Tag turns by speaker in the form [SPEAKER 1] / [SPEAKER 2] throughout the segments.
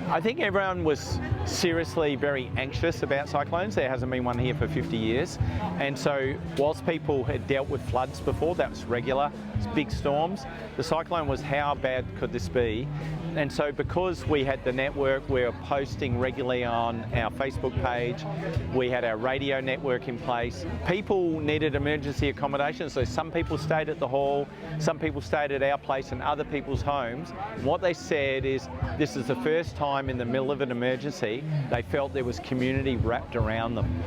[SPEAKER 1] I think everyone was seriously very anxious about cyclones. There hasn't been one here for 50 years. And so whilst people had dealt with floods before, that was regular, big storms, the cyclone was how bad could this be? And so because we had the network, we were posting regularly on our Facebook page, we had our radio network in place. People needed emergency accommodation, so some people stayed at the hall, some people stayed at our place and other people's homes. What they said is this is the first time in the middle of an emergency they felt there was community wrapped around them.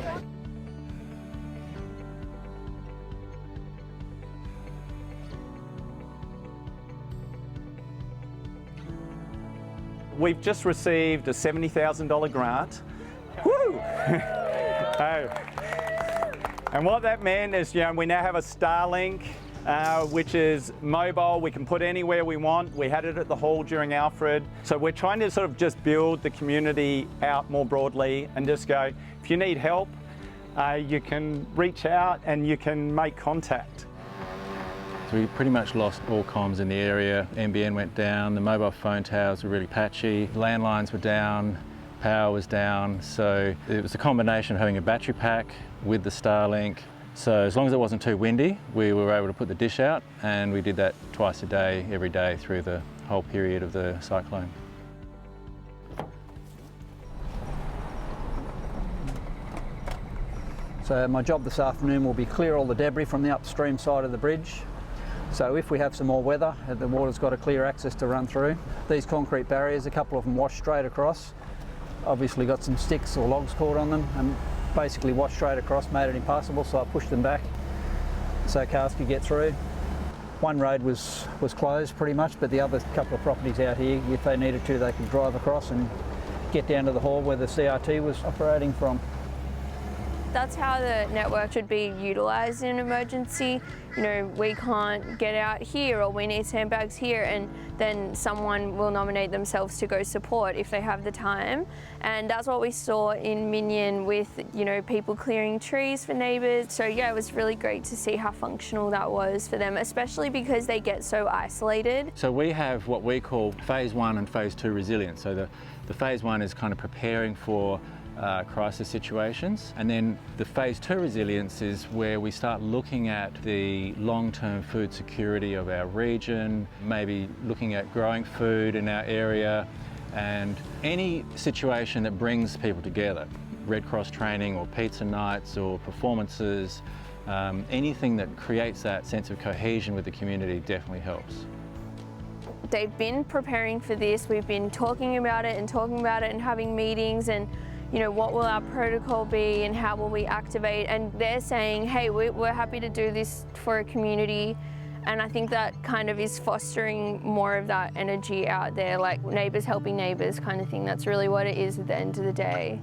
[SPEAKER 1] We've just received a $70,000 grant. Woo! And what that meant is, we now have a Starlink, which is mobile. We can put anywhere we want. We had it at the hall during Alfred. So we're trying to sort of just build the community out more broadly and just go, if you need help, you can reach out and you can make contact.
[SPEAKER 2] So we pretty much lost all comms in the area. NBN went down, the mobile phone towers were really patchy, landlines were down, power was down. So it was a combination of having a battery pack with the Starlink. So as long as it wasn't too windy, we were able to put the dish out, and we did that twice a day, every day through the whole period of the cyclone.
[SPEAKER 3] So my job this afternoon will be clear all the debris from the upstream side of the bridge. So if we have some more weather, the water's got a clear access to run through. These concrete barriers, a couple of them wash straight across. Obviously got some sticks or logs caught on them and basically washed straight across, made it impassable, so I pushed them back so cars could get through. One road was closed pretty much, but the other couple of properties out here, if they needed to, they could drive across and get down to the hall where the CRT was operating from.
[SPEAKER 4] That's how the network should be utilised in an emergency. We can't get out here, or we need sandbags here, and then someone will nominate themselves to go support if they have the time. And that's what we saw in Minyon with, people clearing trees for neighbours. So yeah, it was really great to see how functional that was for them, especially because they get so isolated.
[SPEAKER 2] So we have what we call phase 1 and phase 2 resilience. So the phase 1 is kind of preparing for crisis situations, and then the phase 2 resilience is where we start looking at the long-term food security of our region, maybe looking at growing food in our area, and any situation that brings people together. Red Cross training or pizza nights or performances, anything that creates that sense of cohesion with the community definitely helps.
[SPEAKER 4] They've been preparing for this. We've been talking about it and having meetings, and what will our protocol be and how will we activate? And they're saying, hey, we're happy to do this for a community. And I think that kind of is fostering more of that energy out there, like neighbours helping neighbours kind of thing. That's really what it is at the end of the day.